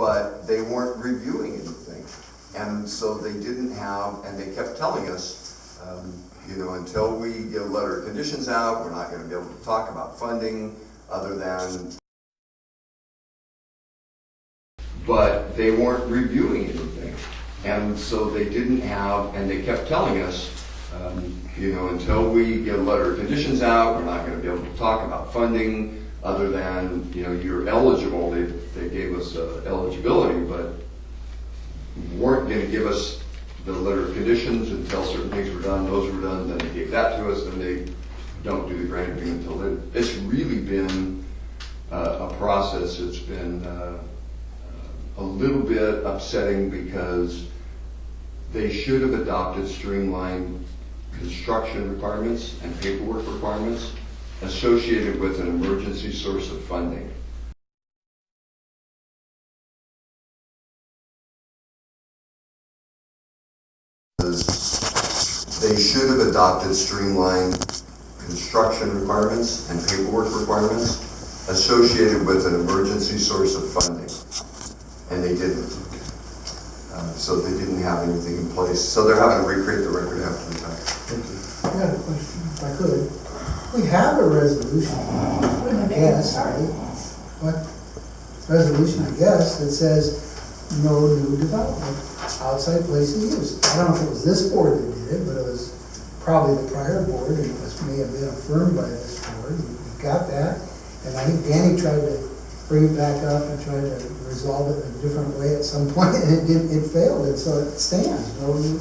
but they weren't reviewing anything. And so they didn't have, and they kept telling us, you know, until we get a letter of conditions out, we're not going to be able to talk about funding other than, but they weren't reviewing anything. And so they didn't have, and they kept telling us, you know, until we get a letter of conditions out, we're not going to be able to talk about funding other than, you know, you're eligible. They gave us eligibility, but weren't going to give us the letter of conditions until certain things were done. Those were done, then they gave that to us, then they don't do the granting until then. It's really been a process. It's been a little bit upsetting because they should have adopted streamlined construction requirements and paperwork requirements associated with an emergency source of funding. They should have adopted streamlined construction requirements and paperwork requirements associated with an emergency source of funding, and they didn't. So they didn't have anything in place. So they're having to recreate the record after the fact. Thank you. I got a question, if I could. We have a resolution, I guess, right? What? Resolution, I guess, that says no new development outside place of use. I don't know if it was this board that did it, but it was probably the prior board, and it may have been affirmed by this board. We got that, and I think Danny tried to bring it back up and try to resolve it in a different way at some point, and it failed, and so it stands. No new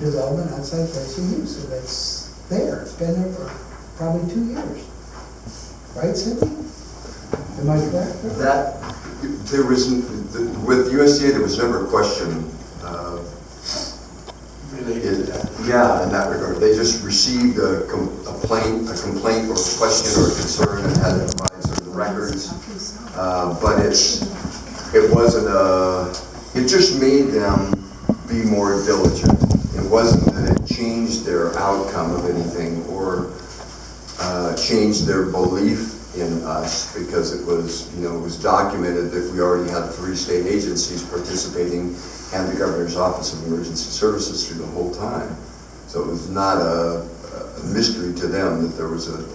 development outside place of use. So that's there. It's been there for probably 2 years. Right, Cindy? Am I correct? That, there was, with USDA, there was never a question related to that. Yeah, in that regard. They just received a complaint or a question or a concern and had to provide certain records. But it wasn't it just made them be more diligent. It wasn't that it changed their outcome of anything or changed their belief in us, because it was, you know, it was documented that we already had 3 state agencies participating and the Governor's Office of Emergency Services through the whole time. So it was not a mystery to them that there was an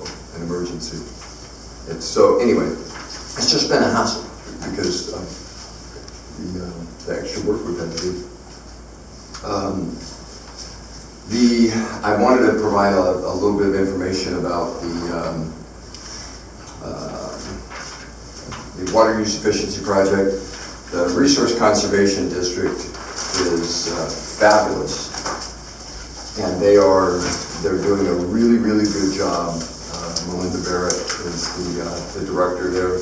emergency. So anyway, it's just been a hassle because of the extra work we've had to do. I wanted to provide a little bit of information about the water use efficiency project. The Resource Conservation District is fabulous, and they're doing a really, really good job. Melinda Barrett is the director there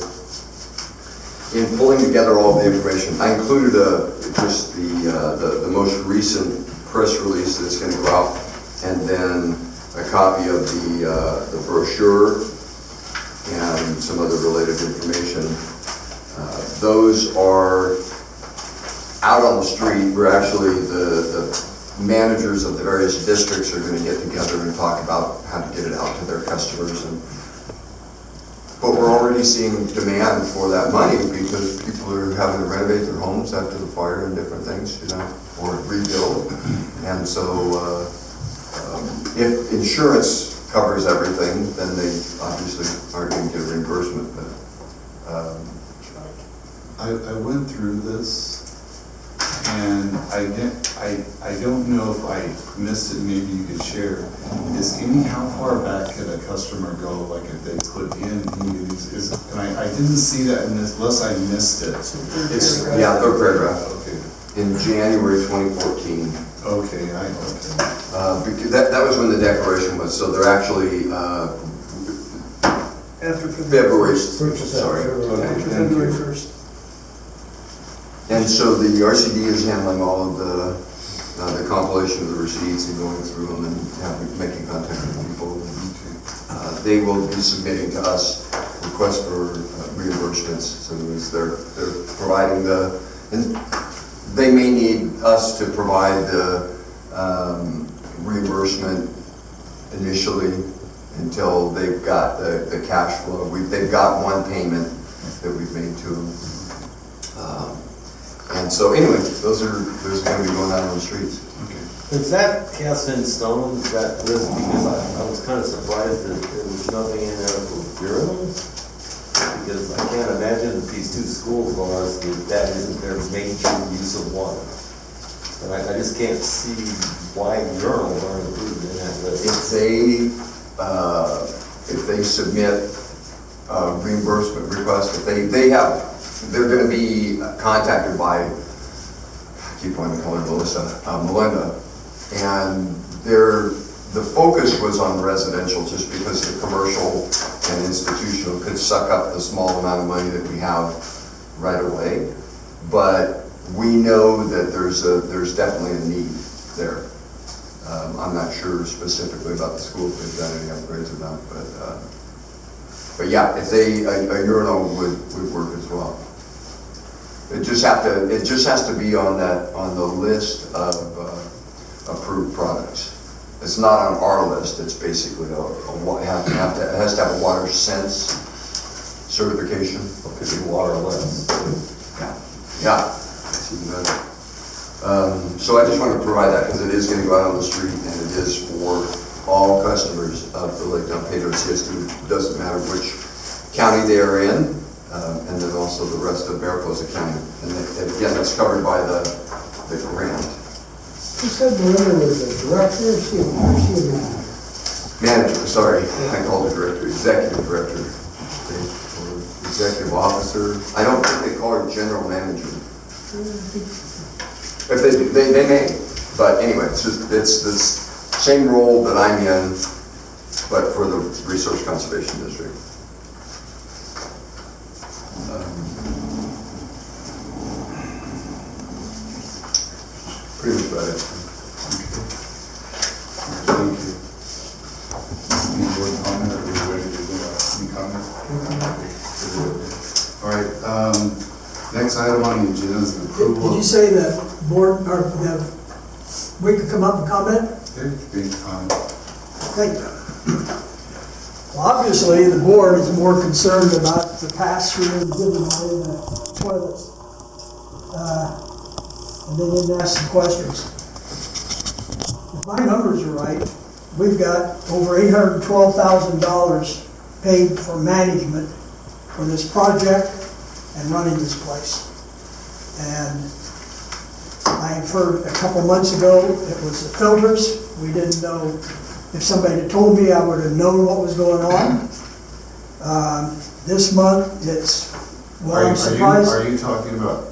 in pulling together all the information. I included just the most recent press release that's going to go out, and then a copy of the brochure and some other related information. Those are out on the street. We're actually, the managers of the various districts are going to get together and talk about how to get it out to their customers. But we're already seeing demand for that money because people are having to renovate their homes after the fire and different things, you know, or rebuild. And so if insurance covers everything, then they obviously aren't going to get a reimbursement. But I went through this, and I don't know if I missed it. Maybe you could share. How far back could a customer go? Like if they put in, and I didn't see that in this, unless I missed it. it's third paragraph. Okay. In January 2014. Okay. Because that was when the declaration was. So they're actually After February. Sorry. After February 1st. And so the RCD is handling all of the compilation of the receipts and going through them and making contact with people. They will be submitting to us requests for reimbursements. So they're providing and they may need us to provide the reimbursement initially until they've got the cash flow. They've got one payment that we've made to them. And so anyway, those are gonna be going out on the streets. Okay. Is that cast in stone, is that list, because I was kind of surprised that there was nothing in there for urinals? Because I can't imagine that these two schools of ours, that isn't their major use of water. And I just can't see why urinals aren't included in that list. If they submit reimbursement request, if they're gonna be contacted by, I keep wanting to call her Melinda, and the focus was on residential just because the commercial and institutional could suck up the small amount of money that we have right away. But we know that there's definitely a need there. I'm not sure specifically about the schools, if they've done any upgrades or not, but yeah, if a urinal would work as well. It just has to be on the list of approved products. It's not on our list, it's basically it has to have a water sense certification. It could be waterless. Yeah. So I just wanted to provide that because it is going to go out on the street and it is for all customers of the Lake Don Pedro CSD. It doesn't matter which county they are in, and then also the rest of Mariposa County. And again, that's covered by the grant. You said Melinda was a director, or she a manager? Manager, sorry, I called the director, executive director, okay, or executive officer. I don't think they call her general manager. If they do, they may. But anyway, it's the same role that I'm in, but for the Resource Conservation District. Pretty much about it. Thank you. Any board comment, or are we ready to do any comments? All right, next item on the agenda is the approval. Did you say the board, or we could come up and comment? Okay, big comment. Thank you. Well, obviously, the board is more concerned about the pass-through and giving away the toilets. And they didn't ask some questions. If my numbers are right, we've got over $812,000 paid for management for this project and running this place. And I have heard a couple months ago, it was the filters. We didn't know, if somebody had told me, I would have known what was going on. This month, it's, well, I'm surprised. Are you talking about,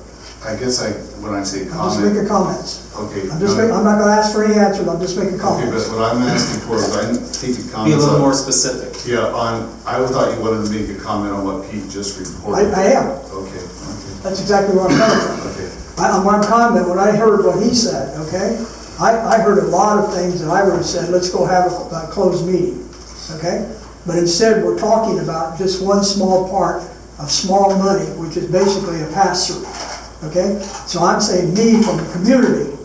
I guess when I say I'm just comment. making comments. Okay. I'm not gonna ask for any answers, I'm just making Okay, comments. but what I'm asking for is I take a comment. Be a little more specific. Yeah, I thought you wanted to make a comment on what Pete just reported. I am. Okay. That's exactly what I'm coming from. Okay. I'm comment, when I heard what he said, okay? I heard a lot of things that I would have said, let's go have a closed meeting, okay? But instead, we're talking about just one small part of small money, which is basically a pass-through, okay? So I'm saying, me from the community,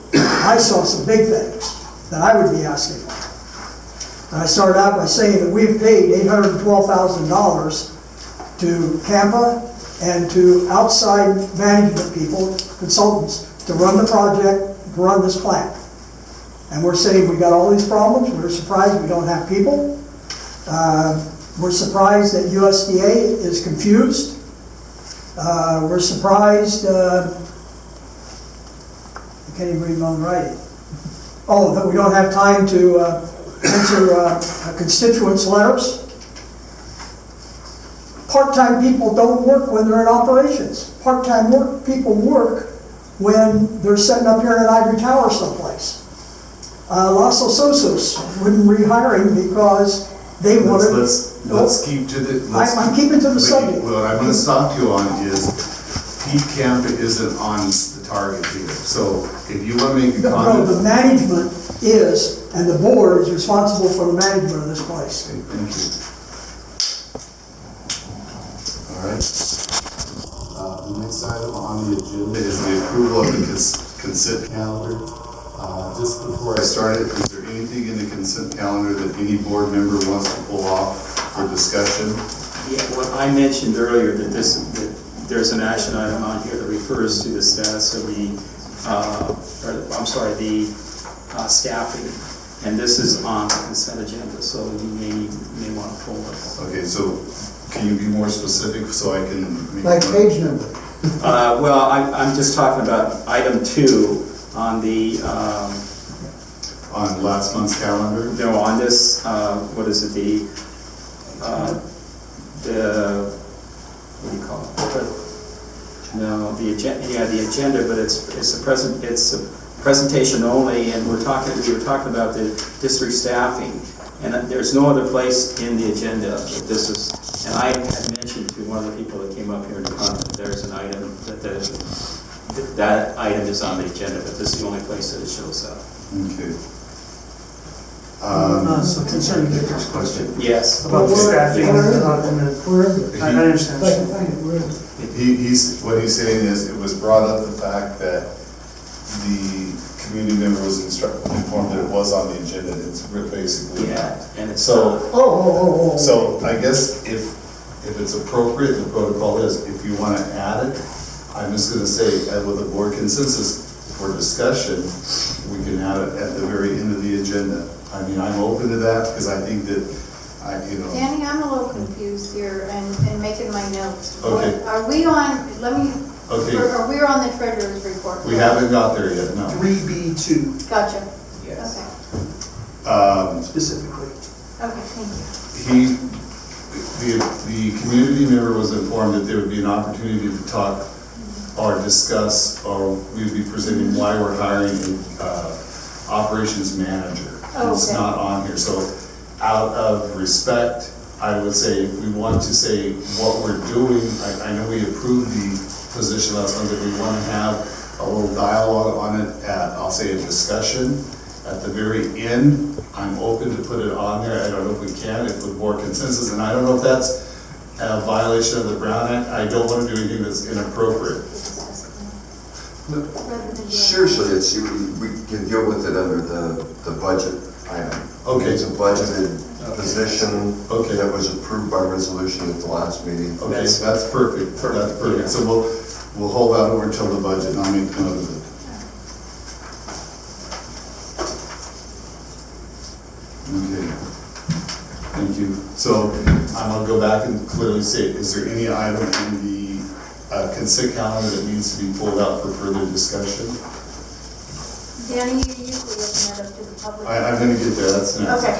I saw some big things that I would be asking for. And I started out by saying that we've paid $812,000 to Campa and to outside management people, consultants, to run the project, to run this plant. And we're saying we got all these problems, we're surprised we don't have people. We're surprised that USDA is confused. We're surprised, I can't even read my own writing. Oh, that we don't have time to answer constituents' letters. Part-time people don't work when they're in operations. Part-time people work when they're sitting up here in an ivory tower someplace. Los Osos wouldn't rehire him because they wanted... Let's keep to the... I'm keeping to the subject. What I'm going to stop you on is Pete Camp isn't on the target here. So if you want to make a No, comment... the management is, and the board is responsible for the management of this place. Okay, thank you. All right. The next item on the agenda is the approval of the consent calendar. Just before I start it, is there anything in the consent calendar that any board member wants to pull off for discussion? Yeah, what I mentioned earlier, that there's an action item on here that refers refers to the status of the, staffing. And this is on the consent agenda, so you may want to pull it. Okay, so can you be more specific so I can make? Like page number. Well, I'm just talking about item 2 on the, On last month's calendar? no, on this, what is it, the, what do you call it? No, the agenda, yeah, the agenda, but it's a presentation only, and we were talking about the district staffing, and there's no other place in the agenda that this is, and I had mentioned to one of the people that came up here and commented, there's an item, that item is on the agenda, but this is the only place that it shows up. Okay. So concerning Victor's question Yes. about the staffing and the document, Where is it? I understand. If I can find it, where is it? What he's saying is, it was brought up the fact that the community member was informed that it was on the agenda, it's basically. Yeah, and it's. So, Oh. so I guess if it's appropriate, the protocol is, if you want to add it, I'm just gonna say, with the board consensus for discussion, we can add it at the very end of the agenda. I mean, I'm open to that, because I think that, Danny, I'm a little confused here and making my notes. Okay. Are we on, Okay. are we on the treasurer's report? we haven't got there yet, no. 3B2 Gotcha. Yes. Okay, specifically. okay, thank you. The community member was informed that there would be an opportunity to talk or discuss, or we'd be presenting why we're hiring an operations manager. It's Okay. not on here, so out of respect, I would say, if we want to say what we're doing, I know we approved the position last month, that we want to have a little dialogue on it at, I'll say, a discussion. At the very end, I'm open to put it on there. I don't know if we can, if with board consensus, and I don't know if that's a violation of the Brown Act. I don't want to do anything that's inappropriate. Seriously, we can deal with it under the budget item. Okay. It's a budgeted position Okay. that was approved by resolution at the last meeting. Okay, that's perfect, that's perfect. So we'll hold that over until the budget, and I'll make note of it. Okay, thank you. So I'm gonna go back and clearly say, is there any item in the consent calendar that needs to be pulled out for further discussion? Danny, you usually open that up to the public. I'm gonna get there, that's next. Okay.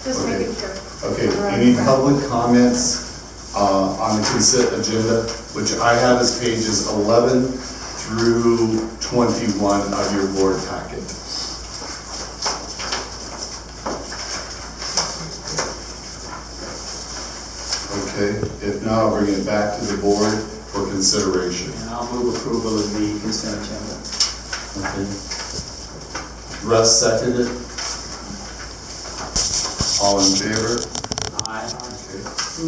Just okay. making sure. Okay, any public comments on the consent agenda, which I have as pages 11 through 21 of your board packet? Okay, if not, I'll bring it back to the board for consideration. And I'll move approval of the consent agenda. Okay. Russ seconded. All in favor? Aye. Okay. You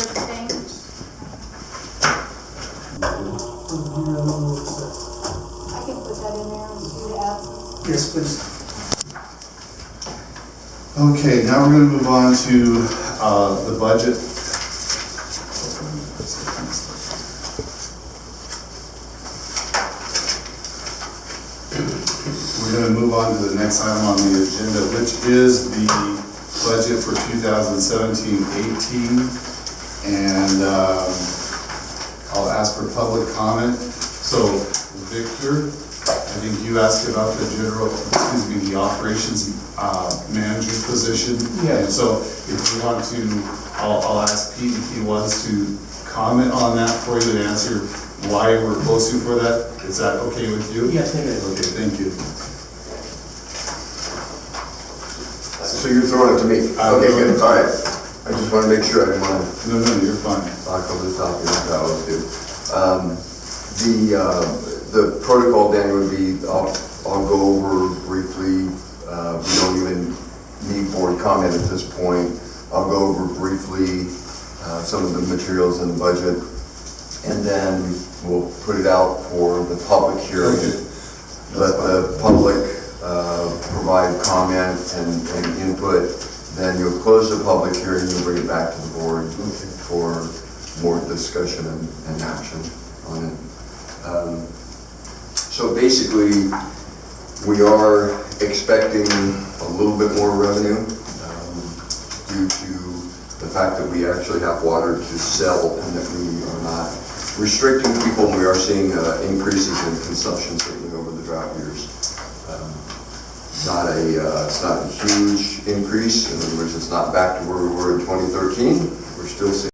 abstain? I can put that in there and do the absence. Yes, please. Okay, now we're going to move on to the budget. We're going to move on to the next item on the agenda, which is the budget for 2017-18. And I'll ask for public comment. So, Victor, I think you asked about the the operations manager position. Yeah. And so if you want to, I'll ask Pete if he wants to comment on that for you and answer why we're posting for that. Is that okay with you? Yes, it is. Okay, thank you. So you're throwing it to me? Okay, good, all right. I just want to make sure I didn't want to No, you're fine. talk over the top of your fellows too. The protocol, Danny, would be, I'll go over briefly, we don't even need board comment at this point. I'll go over briefly some of the materials in the budget, and then we'll put it out for the public hearing. Okay. Let the public provide comment and input, then you'll close the public hearing, you'll bring it back to the board for more discussion and action on it. So basically, we are expecting a little bit more revenue due to the fact that we actually have water to sell and that we are not restricting people, and we are seeing increases in consumption certainly over the drought years. It's not a huge increase. In other words, it's not back to where we were in 2013. We're still seeing